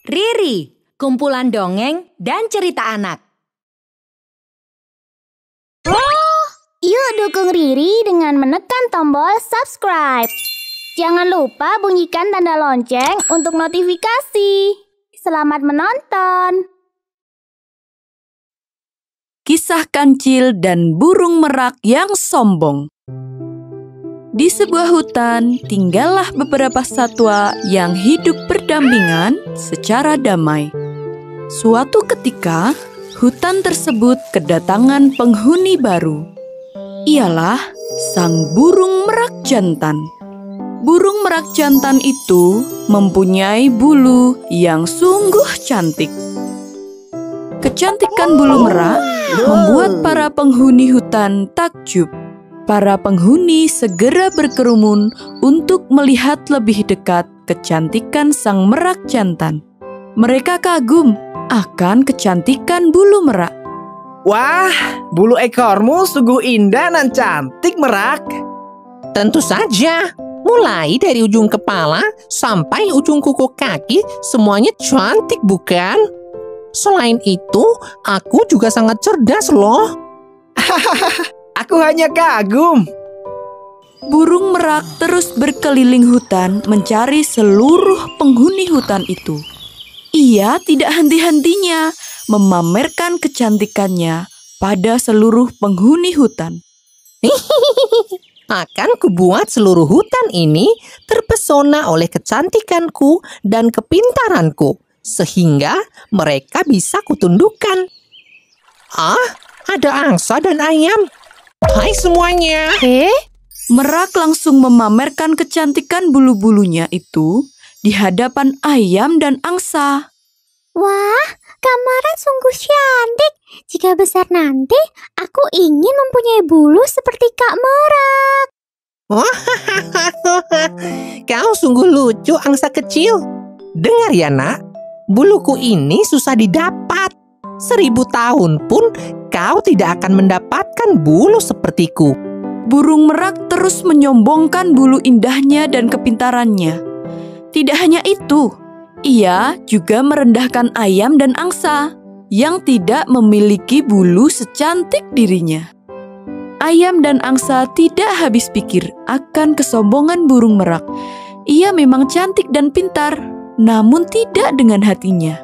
Riri, kumpulan dongeng dan cerita anak. Yuk dukung Riri dengan menekan tombol subscribe. Jangan lupa bunyikan tanda lonceng untuk notifikasi. Selamat menonton. Kisah Kancil dan Burung Merak yang Sombong. Di sebuah hutan, tinggallah beberapa satwa yang hidup berdampingan secara damai. Suatu ketika, hutan tersebut kedatangan penghuni baru. Ialah sang burung merak jantan. Burung merak jantan itu mempunyai bulu yang sungguh cantik. Kecantikan bulu merak membuat para penghuni hutan takjub. Para penghuni segera berkerumun untuk melihat lebih dekat kecantikan sang merak jantan. Mereka kagum akan kecantikan bulu merak. Wah, bulu ekormu sungguh indah dan cantik, Merak. Tentu saja, mulai dari ujung kepala sampai ujung kuku kaki, semuanya cantik bukan? Selain itu, aku juga sangat cerdas loh. Aku hanya kagum. Burung merak terus berkeliling hutan mencari seluruh penghuni hutan itu. Ia tidak henti-hentinya memamerkan kecantikannya pada seluruh penghuni hutan. Akan kubuat seluruh hutan ini terpesona oleh kecantikanku dan kepintaranku, sehingga mereka bisa kutundukkan. Ada angsa dan ayam. Hai semuanya. Merak langsung memamerkan kecantikan bulu-bulunya itu di hadapan ayam dan angsa. Wah, Kak Merak sungguh cantik. Jika besar nanti, aku ingin mempunyai bulu seperti Kak Merak. Kau sungguh lucu, angsa kecil. Dengar ya nak, buluku ini susah didapat. 1000 tahun pun kau tidak akan mendapatkan bulu sepertiku. Burung merak terus menyombongkan bulu indahnya dan kepintarannya. Tidak hanya itu, ia juga merendahkan ayam dan angsa yang tidak memiliki bulu secantik dirinya. Ayam dan angsa tidak habis pikir akan kesombongan burung merak. Ia memang cantik dan pintar, namun tidak dengan hatinya.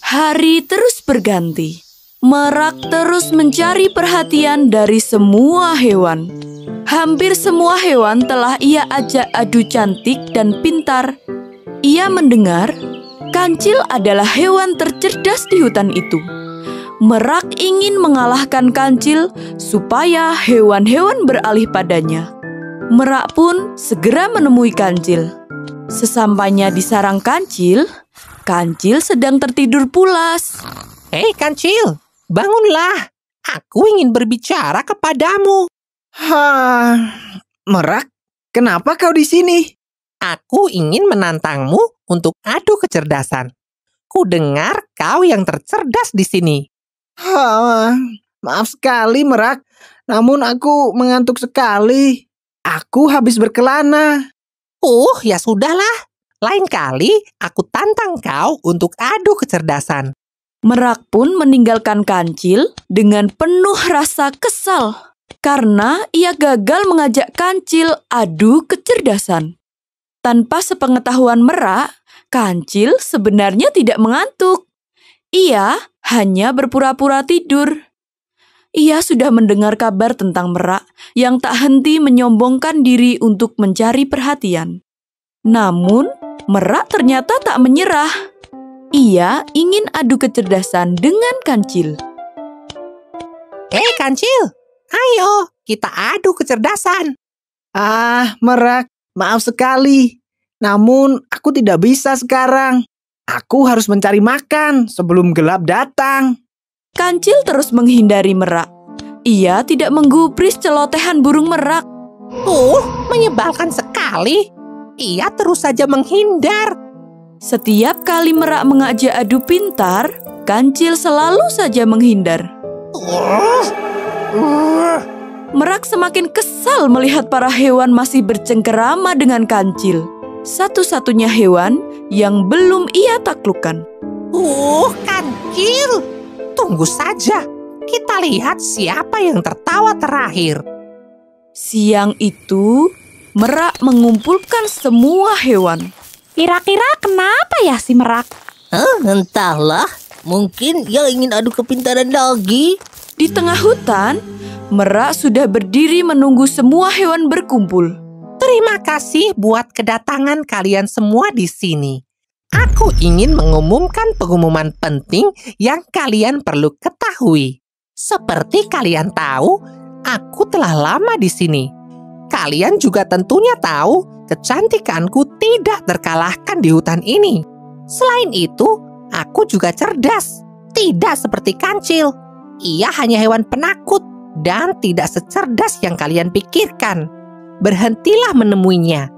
Hari terus berganti. Merak terus mencari perhatian dari semua hewan. Hampir semua hewan telah ia ajak adu cantik dan pintar. Ia mendengar kancil adalah hewan tercerdas di hutan itu. Merak ingin mengalahkan kancil supaya hewan-hewan beralih padanya. Merak pun segera menemui kancil. Sesampainya di sarang kancil, kancil sedang tertidur pulas. Hei kancil, bangunlah. Aku ingin berbicara kepadamu. Merak, kenapa kau di sini? Aku ingin menantangmu untuk adu kecerdasan. Ku dengar kau yang tercerdas di sini. Maaf sekali, Merak. Namun aku mengantuk sekali. Aku habis berkelana. Ya sudahlah. Lain kali aku tantang kau untuk adu kecerdasan. Merak pun meninggalkan kancil dengan penuh rasa kesal karena ia gagal mengajak kancil adu kecerdasan. Tanpa sepengetahuan Merak, kancil sebenarnya tidak mengantuk. Ia hanya berpura-pura tidur. Ia sudah mendengar kabar tentang Merak yang tak henti menyombongkan diri untuk mencari perhatian. Namun, Merak ternyata tak menyerah. Ia ingin adu kecerdasan dengan kancil. Hei kancil, ayo kita adu kecerdasan. Merak, maaf sekali. Namun aku tidak bisa sekarang. Aku harus mencari makan sebelum gelap datang. Kancil terus menghindari Merak. Ia tidak menggubris celotehan burung merak. Menyebalkan sekali. Ia terus saja menghindar. Setiap kali Merak mengajak adu pintar, kancil selalu saja menghindar. Merak semakin kesal melihat para hewan masih bercengkerama dengan kancil. satu-satunya hewan yang belum ia taklukkan. Kancil. Tunggu saja. Kita lihat siapa yang tertawa terakhir. Siang itu, Merak mengumpulkan semua hewan. Kira-kira kenapa ya si Merak? Entahlah, mungkin ia ingin adu kepintaran lagi. Di tengah hutan, Merak sudah berdiri menunggu semua hewan berkumpul. Terima kasih buat kedatangan kalian semua di sini. Aku ingin mengumumkan pengumuman penting yang kalian perlu ketahui. Seperti kalian tahu, aku telah lama di sini. Kalian juga tentunya tahu kecantikanku tidak terkalahkan di hutan ini. Selain itu, aku juga cerdas. Tidak seperti Kancil. Ia hanya hewan penakut dan tidak secerdas yang kalian pikirkan. Berhentilah menemuinya.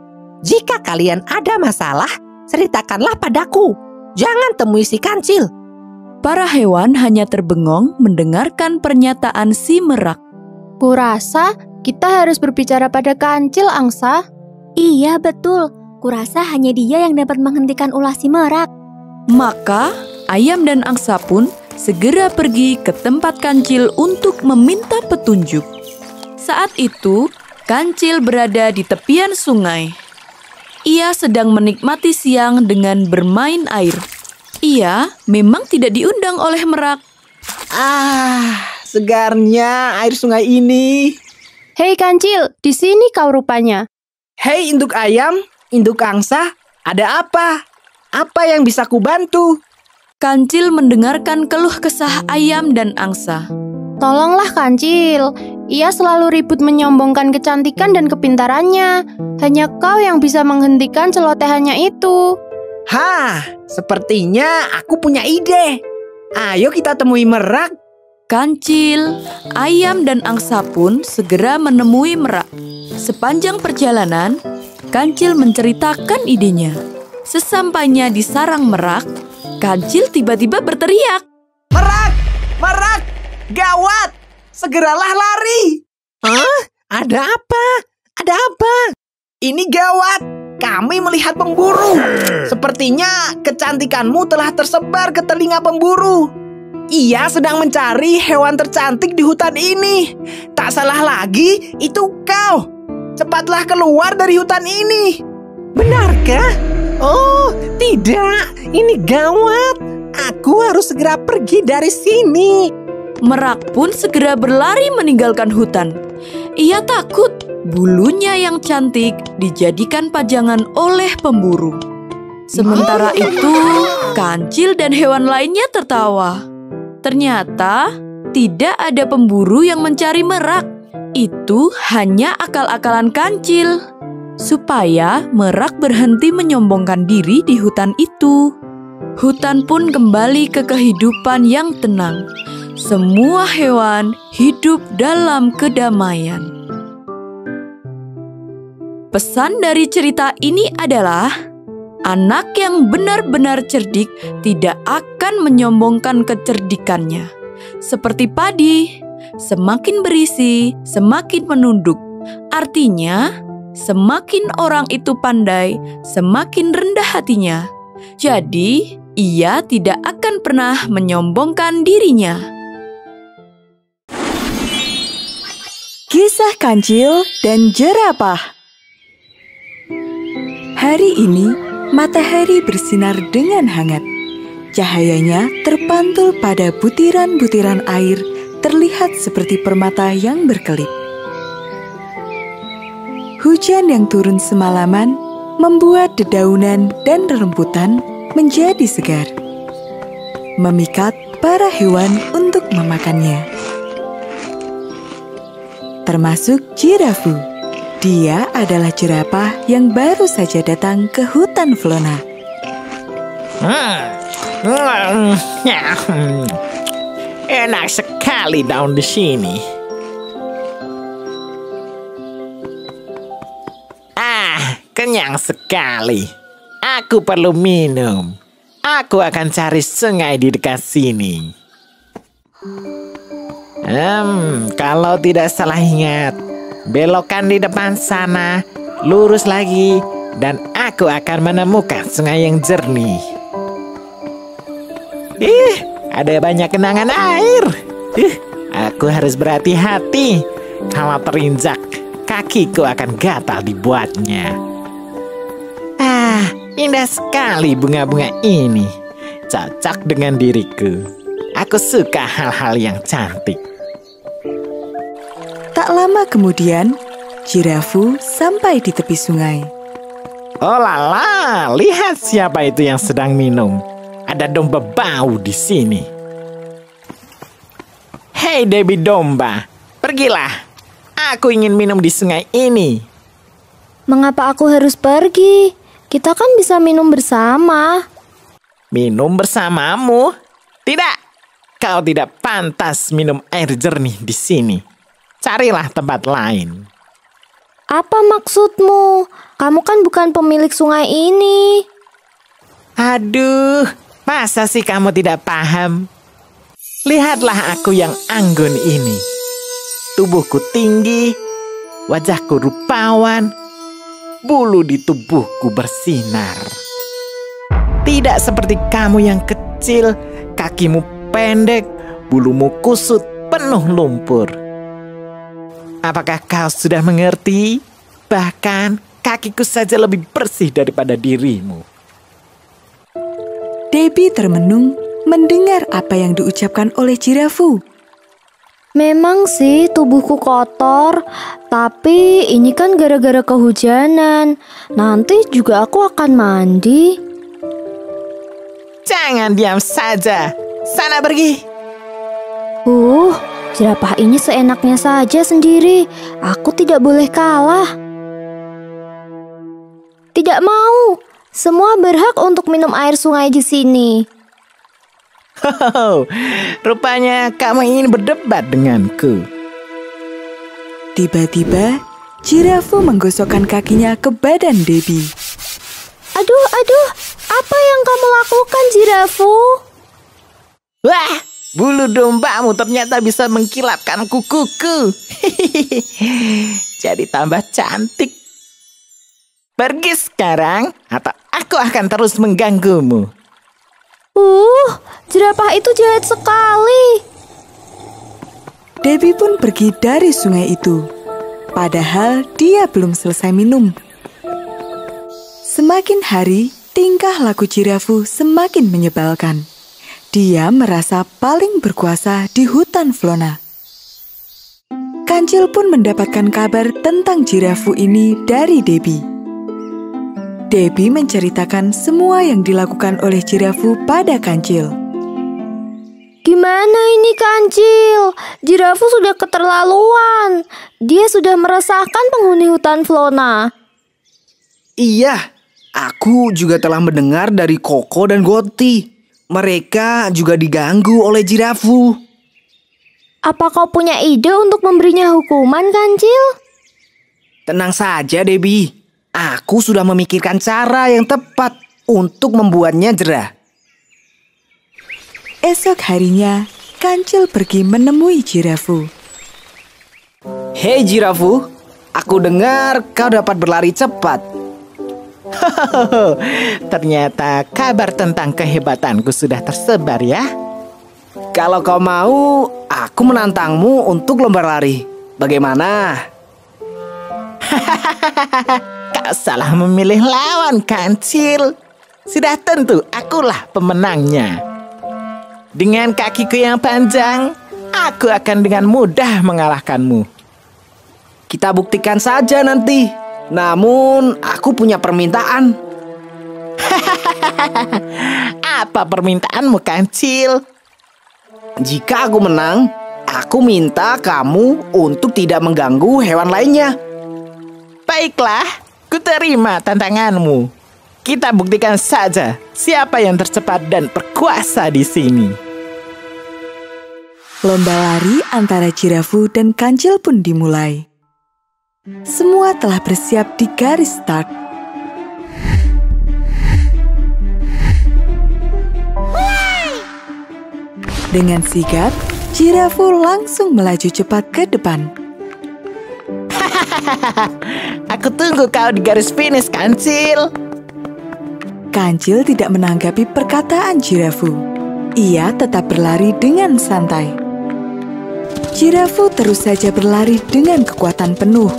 Jika kalian ada masalah, ceritakanlah padaku. Jangan temui si Kancil. Para hewan hanya terbengong mendengarkan pernyataan si Merak. Kurasa kita harus berbicara pada Kancil, Angsa. Iya betul, kurasa hanya dia yang dapat menghentikan ulah si Merak. Maka Ayam dan Angsa pun segera pergi ke tempat Kancil untuk meminta petunjuk. Saat itu, Kancil berada di tepian sungai. Ia sedang menikmati siang dengan bermain air. Ia memang tidak diundang oleh Merak. Segarnya air sungai ini. Hei Kancil, di sini kau rupanya. Hei induk ayam, induk angsa, ada apa? Apa yang bisa kubantu? Kancil mendengarkan keluh kesah Ayam dan Angsa. Tolonglah Kancil, ia selalu ribut menyombongkan kecantikan dan kepintarannya. Hanya kau yang bisa menghentikan celotehannya itu. Sepertinya aku punya ide. Ayo kita temui Merak. Kancil, Ayam, dan Angsa pun segera menemui Merak. Sepanjang perjalanan, Kancil menceritakan idenya. Sesampainya di sarang Merak, Kancil tiba-tiba berteriak. Merak! Merak! Gawat! Segeralah lari! Ada apa? Ada apa? Ini gawat! Kami melihat pemburu. Sepertinya kecantikanmu telah tersebar ke telinga pemburu. Ia sedang mencari hewan tercantik di hutan ini. Tak salah lagi, itu kau. Cepatlah keluar dari hutan ini. Benarkah? Oh, tidak. Ini gawat. Aku harus segera pergi dari sini. Merak pun segera berlari meninggalkan hutan. Ia takut bulunya yang cantik dijadikan pajangan oleh pemburu. Sementara itu, Kancil dan hewan lainnya tertawa. Ternyata tidak ada pemburu yang mencari Merak. Itu hanya akal-akalan Kancil, supaya Merak berhenti menyombongkan diri di hutan itu. Hutan pun kembali ke kehidupan yang tenang. Semua hewan hidup dalam kedamaian. Pesan dari cerita ini adalah, anak yang benar-benar cerdik tidak akan menyombongkan kecerdikannya. Seperti padi, semakin berisi, semakin menunduk. Artinya, semakin orang itu pandai, semakin rendah hatinya. Jadi, ia tidak akan pernah menyombongkan dirinya. Kisah Kancil dan Jerapah. Hari ini, matahari bersinar dengan hangat. Cahayanya terpantul pada butiran-butiran air, terlihat seperti permata yang berkelip. Hujan yang turun semalaman membuat dedaunan dan rerumputan menjadi segar, memikat para hewan untuk memakannya. Termasuk Jirafu. Dia adalah jerapah yang baru saja datang ke hutan Flona. Enak sekali daun di sini. Kenyang sekali. Aku perlu minum. Aku akan cari sungai di dekat sini. Kalau tidak salah ingat, belokan di depan sana, lurus lagi, dan aku akan menemukan sungai yang jernih. Ada banyak genangan air. Aku harus berhati-hati. Kalau terinjak, kakiku akan gatal dibuatnya. Indah sekali bunga-bunga ini. Cocok dengan diriku. Aku suka hal-hal yang cantik. Tak lama kemudian, Jirafu sampai di tepi sungai. Oh lala, lihat siapa itu yang sedang minum. Ada domba bau di sini. Hei Debi domba, pergilah. Aku ingin minum di sungai ini. Mengapa aku harus pergi? Kita kan bisa minum bersama. Minum bersamamu? Tidak, kau tidak pantas minum air jernih di sini. Carilah tempat lain. Apa maksudmu? Kamu kan bukan pemilik sungai ini. Aduh, masa sih kamu tidak paham? Lihatlah aku yang anggun ini. Tubuhku tinggi, wajahku rupawan, bulu di tubuhku bersinar. Tidak seperti kamu yang kecil, kakimu pendek, bulumu kusut, penuh lumpur. Apakah kau sudah mengerti? Bahkan kakiku saja lebih bersih daripada dirimu. Debi termenung mendengar apa yang diucapkan oleh Jirafu. Memang sih tubuhku kotor, tapi ini kan gara-gara kehujanan. Nanti juga aku akan mandi. Jangan diam saja. Sana pergi. Jerapah ini seenaknya saja sendiri. Aku tidak boleh kalah. Tidak mau. Semua berhak untuk minum air sungai di sini. Rupanya kamu ingin berdebat denganku. Tiba-tiba, Jirafu menggosokkan kakinya ke badan Debi. Aduh, apa yang kamu lakukan, Jirafu? Wah, bulu dombamu ternyata bisa mengkilapkan kukuku. Jadi tambah cantik. Pergi sekarang, atau aku akan terus mengganggumu. Jerapah itu jahat sekali. Debi pun pergi dari sungai itu. Padahal dia belum selesai minum. Semakin hari, tingkah laku Jirafu semakin menyebalkan. Dia merasa paling berkuasa di hutan Flona. Kancil pun mendapatkan kabar tentang Jirafu ini dari Debi. Debi menceritakan semua yang dilakukan oleh Jirafu pada Kancil. Gimana ini Kancil? Jirafu sudah keterlaluan. Dia sudah meresahkan penghuni hutan Flona. Iya, aku juga telah mendengar dari Koko dan Goti. Mereka juga diganggu oleh Jirafu. Apa kau punya ide untuk memberinya hukuman, Kancil? Tenang saja, Debi. Aku sudah memikirkan cara yang tepat untuk membuatnya jerah. Esok harinya, Kancil pergi menemui Jirafu. Hei Jirafu, aku dengar kau dapat berlari cepat. Ternyata kabar tentang kehebatanku sudah tersebar ya. Kalau kau mau, aku menantangmu untuk lomba lari. Bagaimana? Kau salah memilih lawan, Kancil. Sudah tentu akulah pemenangnya. Dengan kakiku yang panjang, aku akan dengan mudah mengalahkanmu. Kita buktikan saja nanti. Namun, aku punya permintaan. Apa permintaanmu, Kancil? Jika aku menang, aku minta kamu untuk tidak mengganggu hewan lainnya. Baiklah, kuterima tantanganmu. Kita buktikan saja siapa yang tercepat dan berkuasa di sini. Lomba lari antara Jirafu dan Kancil pun dimulai. Semua telah bersiap di garis start. Dengan sigap, Jirafu langsung melaju cepat ke depan. Aku tunggu kau di garis finish, Kancil. Kancil tidak menanggapi perkataan Jirafu. Ia tetap berlari dengan santai. Jirafu terus saja berlari dengan kekuatan penuh.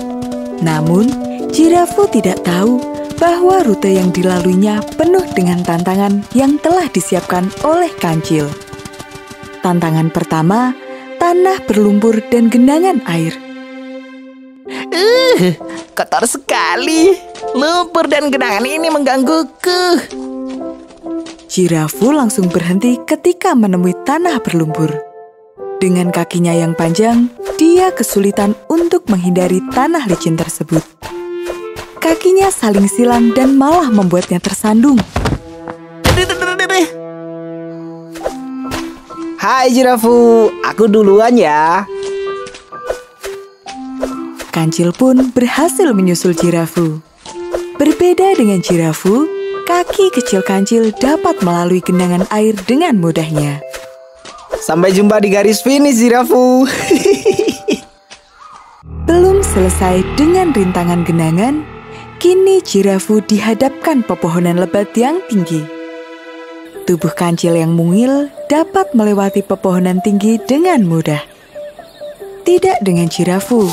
Namun, Jirafu tidak tahu bahwa rute yang dilaluinya penuh dengan tantangan yang telah disiapkan oleh Kancil. Tantangan pertama, tanah berlumpur dan genangan air. Kotor sekali. Lumpur dan genangan ini menggangguku. Jirafu langsung berhenti ketika menemui tanah berlumpur. Dengan kakinya yang panjang, dia kesulitan untuk menghindari tanah licin tersebut. Kakinya saling silang dan malah membuatnya tersandung. Hai Jirafu, aku duluan ya. Kancil pun berhasil menyusul Jirafu. Berbeda dengan Jirafu, kaki kecil Kancil dapat melalui genangan air dengan mudahnya. Sampai jumpa di garis finish, Jirafu. Belum selesai dengan rintangan genangan, kini Jirafu dihadapkan pepohonan lebat yang tinggi. Tubuh Kancil yang mungil dapat melewati pepohonan tinggi dengan mudah. Tidak dengan Jirafu,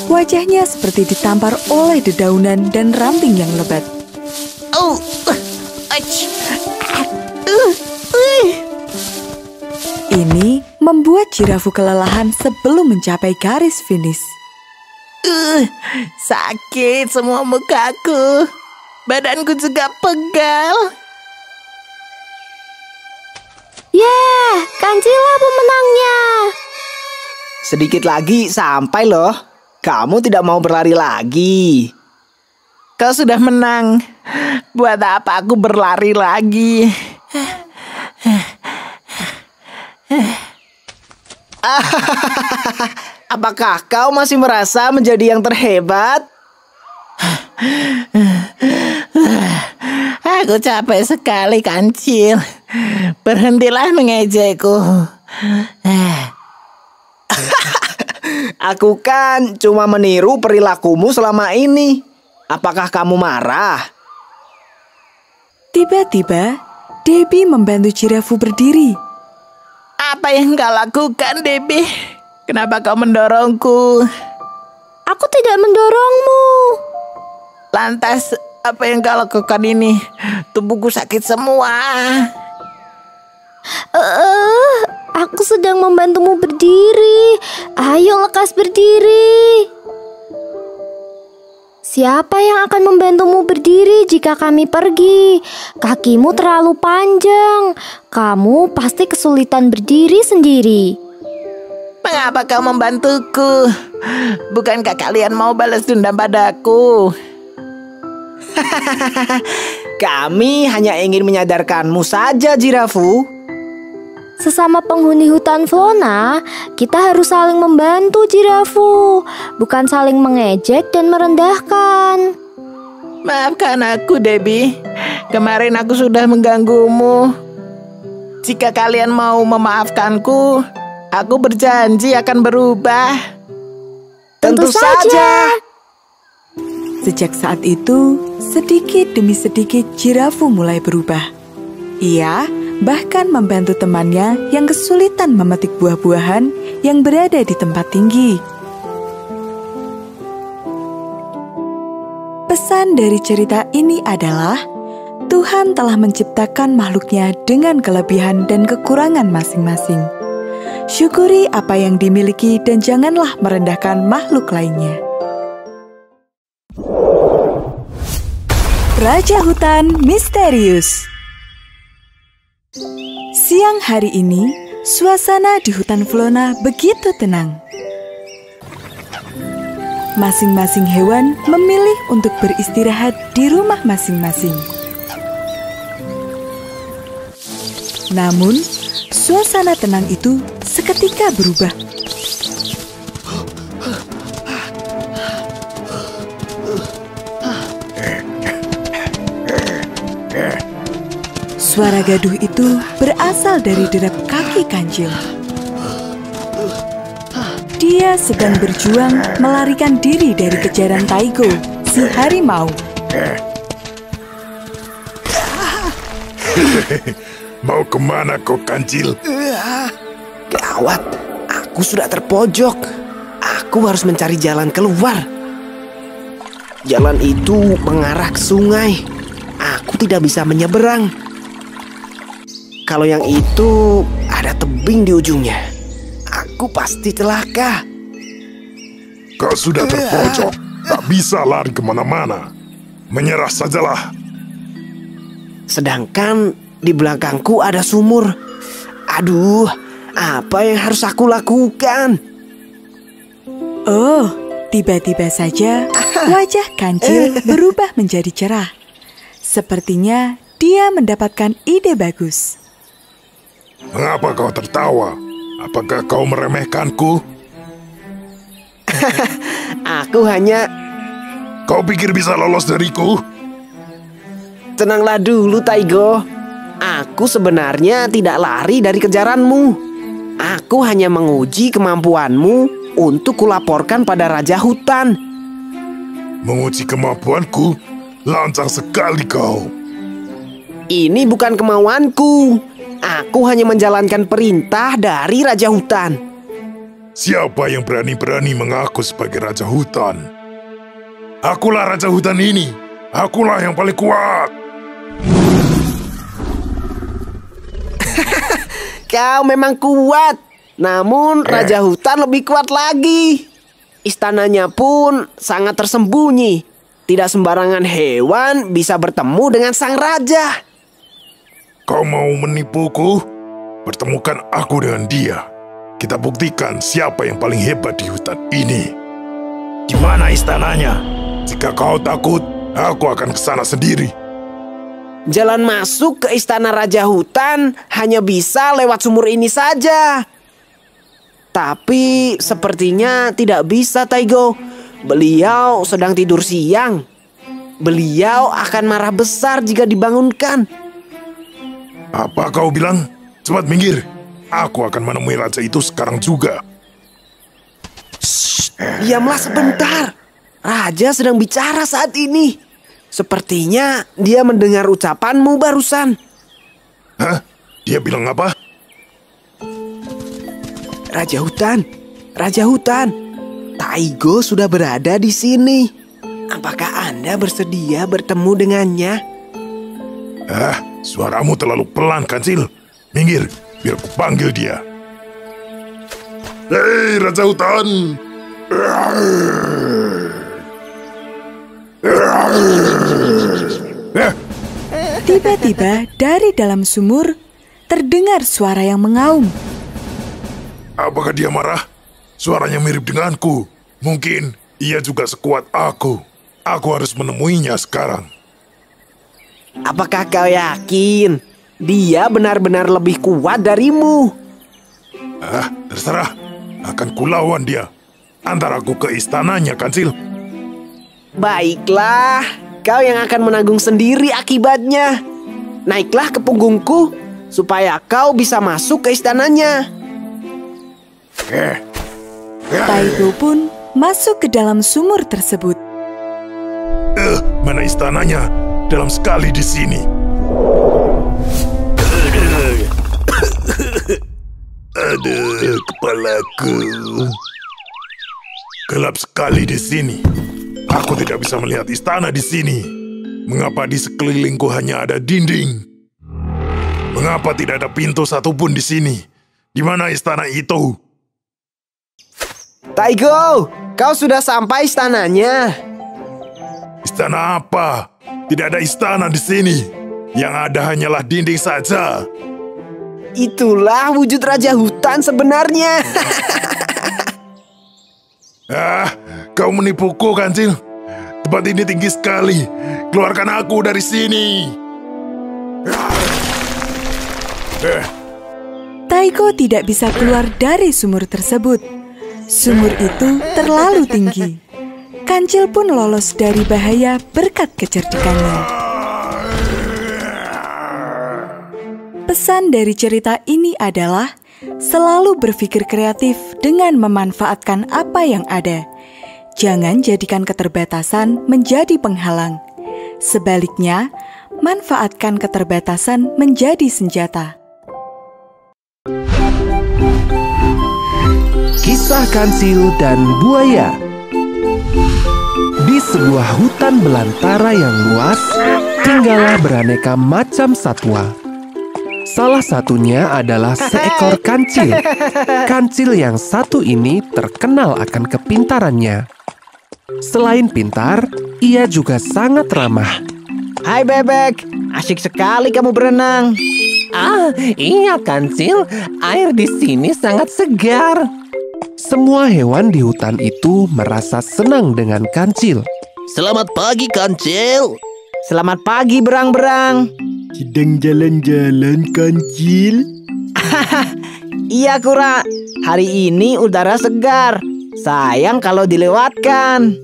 wajahnya seperti ditampar oleh dedaunan dan ranting yang lebat. Ini membuat Jirafu kelelahan sebelum mencapai garis finish. Sakit semua mukaku. Badanku juga pegal. Yeay, Kancillah pemenangnya. Sedikit lagi sampai loh. Kamu tidak mau berlari lagi. Kau sudah menang. Buat apa aku berlari lagi? Apakah kau masih merasa menjadi yang terhebat? Aku capek sekali, Kancil. Berhentilah mengejekku. Aku kan cuma meniru perilakumu selama ini. Apakah kamu marah? Tiba-tiba, Debbie membantu Jirafu berdiri. Apa yang kau lakukan, Debbie? Kenapa kau mendorongku? Aku tidak mendorongmu. Lantas, apa yang kau lakukan ini? Tubuhku sakit semua. Aku sedang membantumu berdiri. Ayo lekas berdiri. Siapa yang akan membantumu berdiri jika kami pergi? Kakimu terlalu panjang. Kamu pasti kesulitan berdiri sendiri. Mengapa kau membantuku? Bukankah kalian mau balas dendam padaku? Kami hanya ingin menyadarkanmu saja, Jirafu. Sesama penghuni hutan fauna, kita harus saling membantu, Jirafu. Bukan saling mengejek dan merendahkan. Maafkan aku, Debbie. Kemarin aku sudah mengganggumu. Jika kalian mau memaafkanku, aku berjanji akan berubah. Tentu saja. Sejak saat itu, sedikit demi sedikit Jirafu mulai berubah. Ia bahkan membantu temannya yang kesulitan memetik buah-buahan yang berada di tempat tinggi. Pesan dari cerita ini adalah Tuhan telah menciptakan makhluknya dengan kelebihan dan kekurangan masing-masing. Syukuri apa yang dimiliki dan janganlah merendahkan makhluk lainnya. Raja Hutan Misterius. Siang hari ini, suasana di hutan Flona begitu tenang. Masing-masing hewan memilih untuk beristirahat di rumah masing-masing. Namun, suasana tenang itu seketika berubah. Suara gaduh itu berasal dari derap kaki Kancil. Dia sedang berjuang melarikan diri dari kejaran Taigo, si harimau. Mau kemana kau, Kancil? Gawat, aku sudah terpojok. Aku harus mencari jalan keluar. Jalan itu mengarah ke sungai. Aku tidak bisa menyeberang. Kalau yang itu ada tebing di ujungnya, aku pasti celaka. Kau sudah terpojok, tak bisa lari kemana-mana. Menyerah sajalah. Sedangkan di belakangku ada sumur. Aduh, apa yang harus aku lakukan? Oh, tiba-tiba saja wajah Kancil berubah menjadi cerah. Sepertinya dia mendapatkan ide bagus. Mengapa kau tertawa? Apakah kau meremehkanku? Aku hanya... Kau pikir bisa lolos dariku? Tenanglah dulu, Taigo. Aku sebenarnya tidak lari dari kejaranmu. Aku hanya menguji kemampuanmu untuk kulaporkan pada Raja Hutan. Menguji kemampuanku? Lancar sekali kau. Ini bukan kemauanku. Aku hanya menjalankan perintah dari Raja Hutan. Siapa yang berani-berani mengaku sebagai Raja Hutan? Akulah Raja Hutan ini. Akulah yang paling kuat. Kau memang kuat. Namun Raja Hutan lebih kuat lagi. Istananya pun sangat tersembunyi. Tidak sembarangan hewan bisa bertemu dengan sang raja. Kau mau menipuku? Pertemukan aku dengan dia. Kita buktikan siapa yang paling hebat di hutan ini. Di mana istananya? Jika kau takut, aku akan ke sana sendiri. Jalan masuk ke istana Raja Hutan hanya bisa lewat sumur ini saja. Tapi sepertinya tidak bisa, Taigo. Beliau sedang tidur siang. Beliau akan marah besar jika dibangunkan. Apa kau bilang? Cepat minggir. Aku akan menemui raja itu sekarang juga. Diamlah sebentar. Raja sedang bicara saat ini. Sepertinya dia mendengar ucapanmu barusan. Hah? Dia bilang apa? Raja Hutan, Taigo sudah berada di sini. Apakah Anda bersedia bertemu dengannya? Suaramu terlalu pelan, Kancil. Minggir, biar ku panggil dia. Hei, Raja Hutan! Tiba-tiba dari dalam sumur terdengar suara yang mengaum. Apakah dia marah? Suaranya mirip denganku. Mungkin ia juga sekuat aku. Aku harus menemuinya sekarang. Apakah kau yakin dia benar-benar lebih kuat darimu? Terserah. Akan kulawan dia. Antar aku ke istananya, Kancil. Baiklah, kau yang akan menanggung sendiri akibatnya. Naiklah ke punggungku, supaya kau bisa masuk ke istananya. Taigo pun masuk ke dalam sumur tersebut. Mana istananya? Dalam sekali di sini. Aduh, kepalaku. Gelap sekali di sini. Aku tidak bisa melihat istana di sini. Mengapa di sekelilingku hanya ada dinding? Mengapa tidak ada pintu satupun di sini? Di mana istana itu? Taigo, kau sudah sampai istananya. Istana apa? Tidak ada istana di sini. Yang ada hanyalah dinding saja. Itulah wujud Raja Hutan sebenarnya. Kau menipuku, Kancil. Tempat ini tinggi sekali. Keluarkan aku dari sini. Taigo tidak bisa keluar dari sumur tersebut. Sumur itu terlalu tinggi. Kancil pun lolos dari bahaya berkat kecerdikannya. Pesan dari cerita ini adalah selalu berpikir kreatif dengan memanfaatkan apa yang ada. Jangan jadikan keterbatasan menjadi penghalang. Sebaliknya, manfaatkan keterbatasan menjadi senjata. Kisah Kancil dan Buaya. Di sebuah hutan belantara yang luas, tinggallah beraneka macam satwa. Salah satunya adalah seekor kancil. Kancil yang satu ini terkenal akan kepintarannya. Selain pintar, ia juga sangat ramah. Hai bebek, asik sekali kamu berenang. Iya Kancil, air di sini sangat segar. Semua hewan di hutan itu merasa senang dengan kancil. Selamat pagi, Kancil. Selamat pagi berang-berang. Sedang jalan-jalan, Kancil? Iya Kura, hari ini udara segar. Sayang kalau dilewatkan.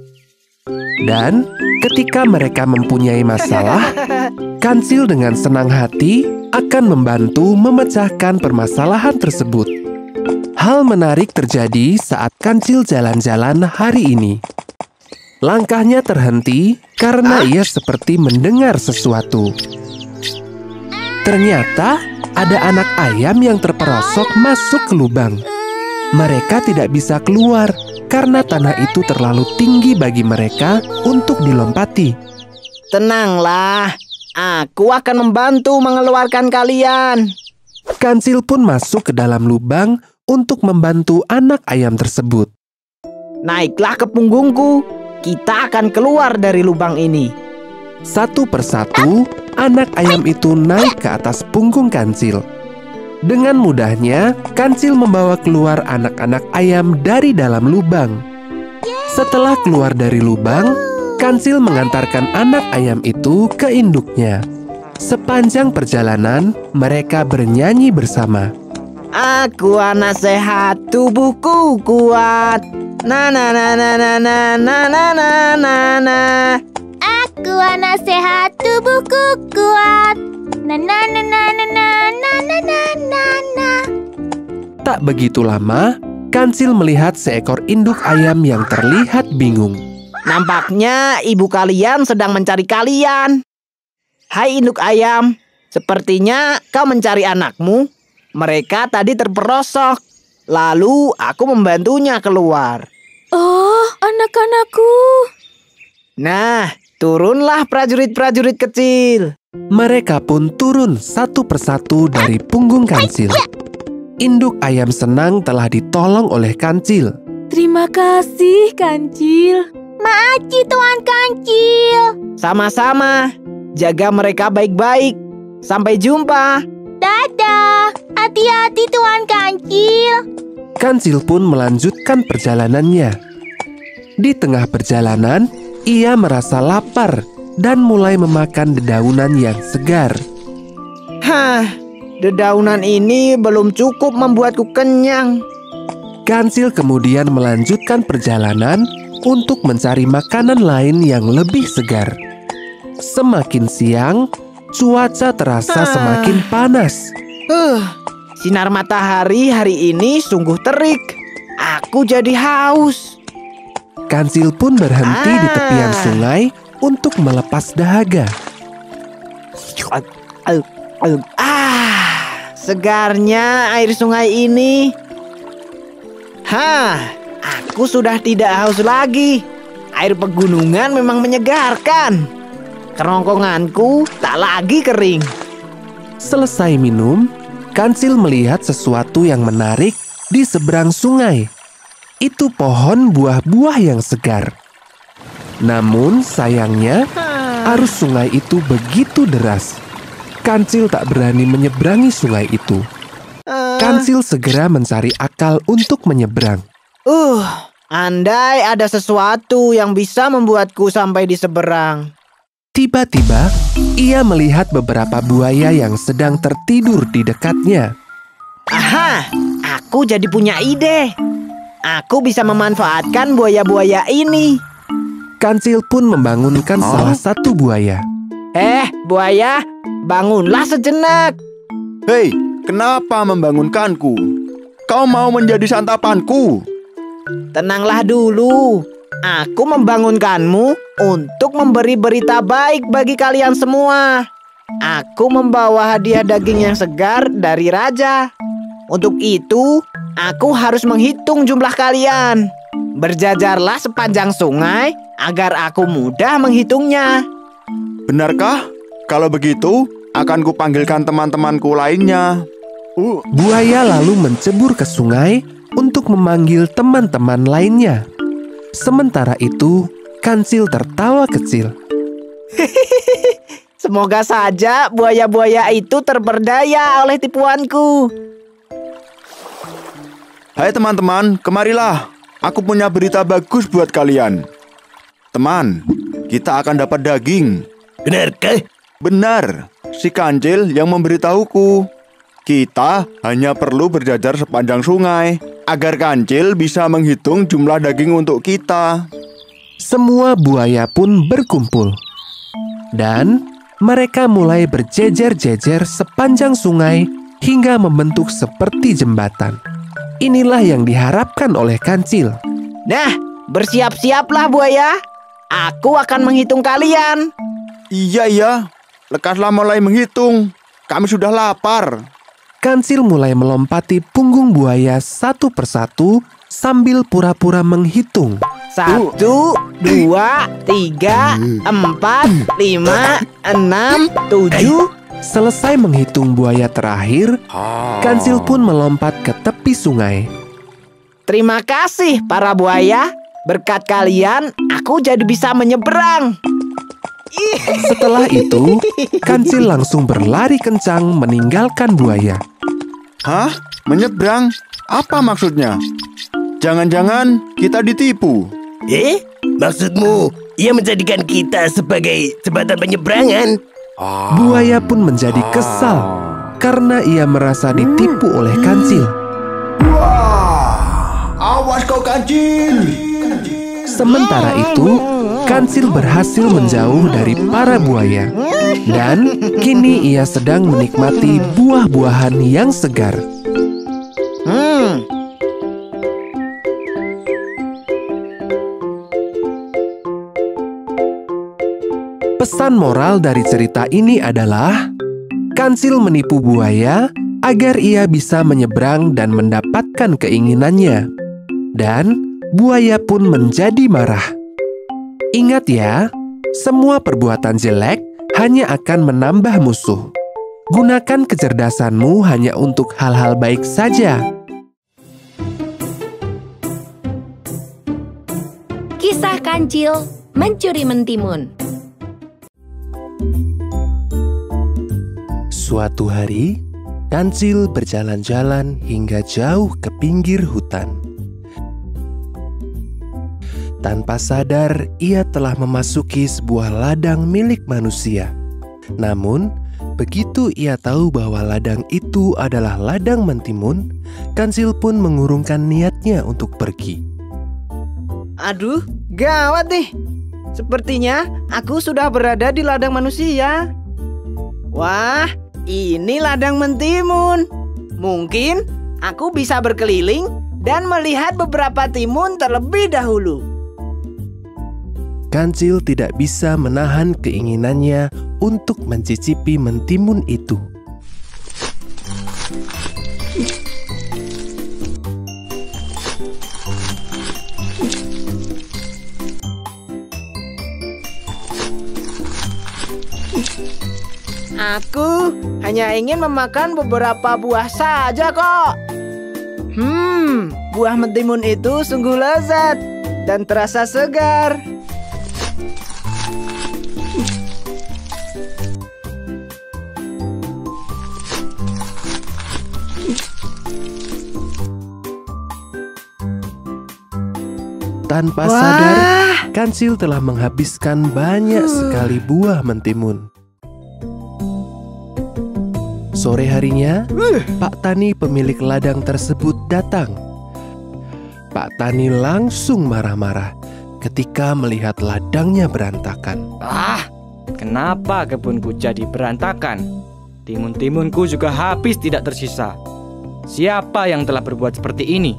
Dan ketika mereka mempunyai masalah, Kancil dengan senang hati akan membantu memecahkan permasalahan tersebut. Hal menarik terjadi saat Kancil jalan-jalan hari ini. Langkahnya terhenti karena ia seperti mendengar sesuatu. Ternyata ada anak ayam yang terperosok masuk ke lubang. Mereka tidak bisa keluar karena tanah itu terlalu tinggi bagi mereka untuk dilompati. Tenanglah, aku akan membantu mengeluarkan kalian. Kancil pun masuk ke dalam lubang untuk membantu anak ayam tersebut. Naiklah ke punggungku, kita akan keluar dari lubang ini. Satu persatu, anak ayam itu naik ke atas punggung Kancil. Dengan mudahnya, Kancil membawa keluar anak-anak ayam dari dalam lubang. Setelah keluar dari lubang, Kancil mengantarkan anak ayam itu ke induknya. Sepanjang perjalanan, mereka bernyanyi bersama. Aku anak sehat, tubuhku kuat. Na na na na na na na na na na na. Aku anak sehat, tubuhku kuat. Na na na na na na na na na na. Tak begitu lama, Kancil melihat seekor induk ayam yang terlihat bingung. Nampaknya ibu kalian sedang mencari kalian. Hai induk ayam, sepertinya kau mencari anakmu. Mereka tadi terperosok. Lalu aku membantunya keluar. Oh, anak-anakku. Nah, turunlah prajurit-prajurit kecil. Mereka pun turun satu persatu dari punggung Kancil. Induk ayam senang telah ditolong oleh Kancil. Terima kasih, Kancil. Makasih, Tuan Kancil. Sama-sama. Jaga mereka baik-baik. Sampai jumpa. Dadah. Hati-hati, Tuan Kancil. Kancil pun melanjutkan perjalanannya. Di tengah perjalanan, ia merasa lapar dan mulai memakan dedaunan yang segar. Dedaunan ini belum cukup membuatku kenyang. Kancil kemudian melanjutkan perjalanan untuk mencari makanan lain yang lebih segar. Semakin siang, cuaca terasa semakin panas. Sinar matahari hari ini sungguh terik. Aku jadi haus. Kancil pun berhenti di tepian sungai untuk melepas dahaga. Segarnya air sungai ini. Aku sudah tidak haus lagi. Air pegunungan memang menyegarkan. Kerongkonganku tak lagi kering. Selesai minum, Kancil melihat sesuatu yang menarik di seberang sungai. Itu pohon buah-buah yang segar. Namun sayangnya, arus sungai itu begitu deras. Kancil tak berani menyeberangi sungai itu. Kancil segera mencari akal untuk menyeberang. Andai ada sesuatu yang bisa membuatku sampai di seberang. Tiba-tiba, ia melihat beberapa buaya yang sedang tertidur di dekatnya. Aku jadi punya ide. Aku bisa memanfaatkan buaya-buaya ini. Kancil pun membangunkan salah satu buaya. Buaya, bangunlah sejenak. Hei, kenapa membangunkanku? Kau mau menjadi santapanku? Tenanglah dulu. Aku membangunkanmu untuk memberi berita baik bagi kalian semua. aku membawa hadiah daging yang segar dari raja. Untuk itu, aku harus menghitung jumlah kalian. Berjajarlah sepanjang sungai agar aku mudah menghitungnya. Benarkah? Kalau begitu, akan kupanggilkan teman-temanku lainnya. Buaya lalu mencebur ke sungai untuk memanggil teman-teman lainnya. Sementara itu, Kancil tertawa kecil. Semoga saja buaya-buaya itu terperdaya oleh tipuanku. Hai teman-teman, kemarilah. Aku punya berita bagus buat kalian. Teman, kita akan dapat daging. Benarkah? Benar, si Kancil yang memberitahuku. Kita hanya perlu berjajar sepanjang sungai agar Kancil bisa menghitung jumlah daging untuk kita. Semua buaya pun berkumpul. Dan mereka mulai berjejer-jejer sepanjang sungai hingga membentuk seperti jembatan. Inilah yang diharapkan oleh Kancil. Nah, bersiap-siaplah buaya. Aku akan menghitung kalian. Iya, lekaslah mulai menghitung. Kami sudah lapar. Kancil mulai melompati punggung buaya satu persatu sambil pura-pura menghitung. 1, 2, 3, 4, 5, 6, 7. Selesai menghitung buaya terakhir, Kancil pun melompat ke tepi sungai. Terima kasih para buaya. Berkat kalian, aku jadi bisa menyeberang. Setelah itu, Kancil langsung berlari kencang meninggalkan buaya. Hah? Menyeberang? Apa maksudnya? Jangan-jangan kita ditipu. Maksudmu, ia menjadikan kita sebagai jembatan penyeberangan? Buaya pun menjadi kesal karena ia merasa ditipu oleh Kancil. Awas kau Kancil! Sementara itu, Kancil berhasil menjauh dari para buaya. Dan kini ia sedang menikmati buah-buahan yang segar. Pesan moral dari cerita ini adalah Kancil menipu buaya agar ia bisa menyeberang dan mendapatkan keinginannya. Dan buaya pun menjadi marah. Ingat ya, semua perbuatan jelek hanya akan menambah musuh. Gunakan kecerdasanmu hanya untuk hal-hal baik saja. Kisah Kancil mencuri mentimun. Suatu hari, Kancil berjalan-jalan hingga jauh ke pinggir hutan. Tanpa sadar, ia telah memasuki sebuah ladang milik manusia. Namun, begitu ia tahu bahwa ladang itu adalah ladang mentimun, Kancil pun mengurungkan niatnya untuk pergi. Aduh, gawat nih. Sepertinya aku sudah berada di ladang manusia. Wah, ini ladang mentimun. Mungkin aku bisa berkeliling dan melihat beberapa timun terlebih dahulu. Kancil tidak bisa menahan keinginannya untuk mencicipi mentimun itu. Aku hanya ingin memakan beberapa buah saja kok. Buah mentimun itu sungguh lezat dan terasa segar. Tanpa sadar, Kancil telah menghabiskan banyak sekali buah mentimun. Sore harinya, Pak Tani pemilik ladang tersebut datang. Pak Tani langsung marah-marah ketika melihat ladangnya berantakan. Kenapa kebunku jadi berantakan? Timun-timunku juga habis tidak tersisa. Siapa yang telah berbuat seperti ini?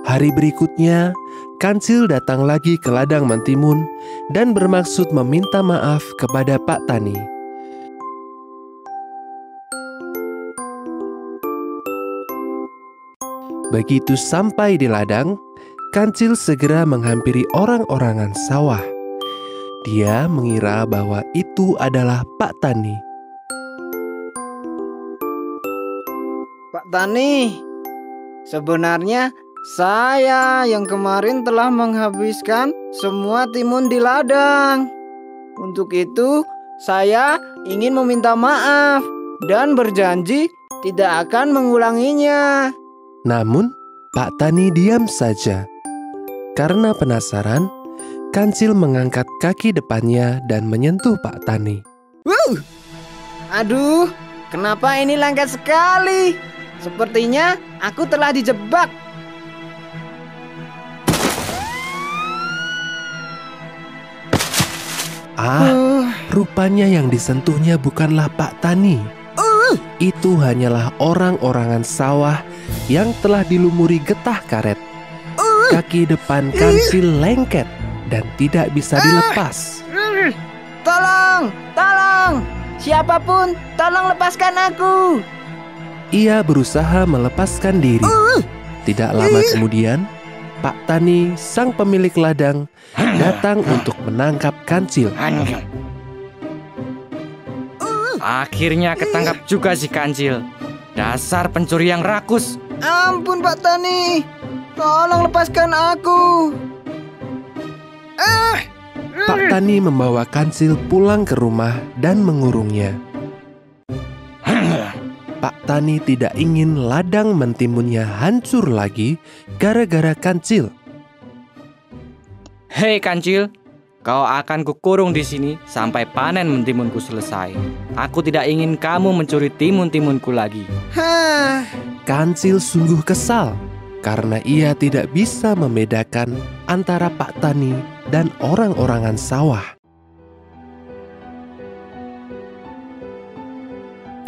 Hari berikutnya, Kancil datang lagi ke ladang mentimun dan bermaksud meminta maaf kepada Pak Tani. Begitu sampai di ladang, Kancil segera menghampiri orang-orangan sawah. Dia mengira bahwa itu adalah Pak Tani. Pak Tani, sebenarnya saya yang kemarin telah menghabiskan semua timun di ladang. Untuk itu, saya ingin meminta maaf dan berjanji tidak akan mengulanginya. Namun, Pak Tani diam saja. Karena penasaran, Kancil mengangkat kaki depannya dan menyentuh Pak Tani. Aduh, kenapa ini lengket sekali? Sepertinya aku telah dijebak. Rupanya yang disentuhnya bukanlah Pak Tani. Itu hanyalah orang-orangan sawah yang telah dilumuri getah karet. Kaki depan Kancil lengket dan tidak bisa dilepas. Tolong, tolong, siapapun, tolong lepaskan aku. Ia berusaha melepaskan diri. Tidak lama kemudian, Pak Tani, sang pemilik ladang, datang untuk menangkap Kancil. Akhirnya ketangkap juga si Kancil. Dasar pencuri yang rakus. Ampun Pak Tani, tolong lepaskan aku. Pak Tani membawa Kancil pulang ke rumah dan mengurungnya. Pak Tani tidak ingin ladang mentimunnya hancur lagi gara-gara Kancil. Hei Kancil, kau akan kukurung di sini sampai panen mentimunku selesai. Aku tidak ingin kamu mencuri timun-timunku lagi. Kancil sungguh kesal karena ia tidak bisa membedakan antara Pak Tani dan orang-orangan sawah.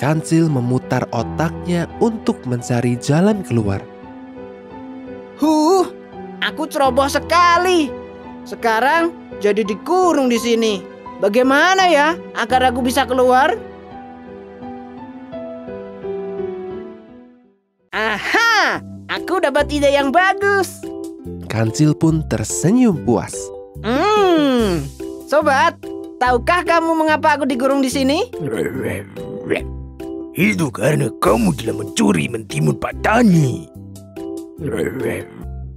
Kancil memutar otaknya untuk mencari jalan keluar. Aku ceroboh sekali. Sekarang jadi dikurung di sini. Bagaimana ya agar aku bisa keluar? Aha, aku dapat ide yang bagus. Kancil pun tersenyum puas. Sobat, tahukah kamu mengapa aku dikurung di sini? Itu karena kamu telah mencuri mentimun Pak Tani.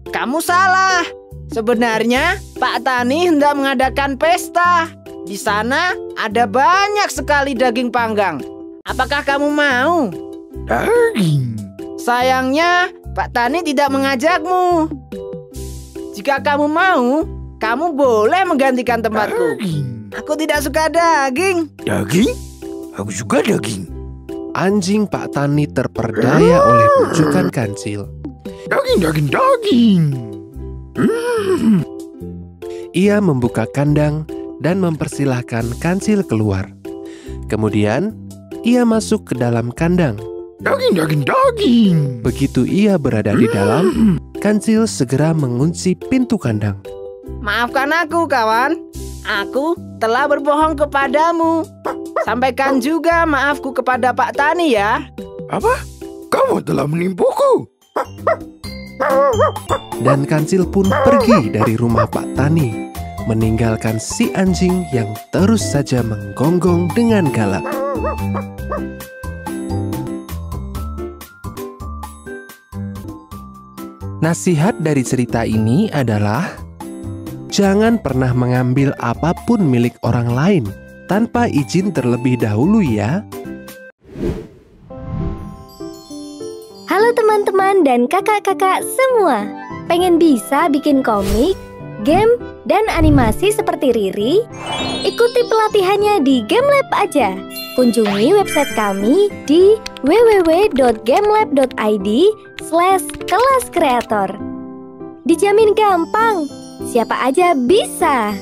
Kamu salah. Sebenarnya Pak Tani hendak mengadakan pesta. Di sana ada banyak sekali daging panggang. Apakah kamu mau? Daging? Sayangnya Pak Tani tidak mengajakmu. Jika kamu mau, kamu boleh menggantikan tempatku. Aku tidak suka daging. Daging? Aku suka daging. Anjing Pak Tani terperdaya oleh bujukan Kancil. Daging. Ia membuka kandang dan mempersilahkan Kancil keluar. Kemudian, ia masuk ke dalam kandang. Daging. Begitu ia berada di dalam, Kancil segera mengunci pintu kandang. Maafkan aku, kawan. Aku telah berbohong kepadamu. Sampaikan juga maafku kepada Pak Tani ya. Apa? Kamu telah menipuku? Dan Kancil pun pergi dari rumah Pak Tani, meninggalkan si anjing yang terus saja menggonggong dengan galak. Nasihat dari cerita ini adalah jangan pernah mengambil apapun milik orang lain tanpa izin terlebih dahulu ya. Halo teman-teman dan kakak-kakak semua. Pengen bisa bikin komik, game, dan animasi seperti Riri? Ikuti pelatihannya di GameLab aja. Kunjungi website kami di www.gamelab.id/kelas kreator. Dijamin gampang, siapa aja bisa.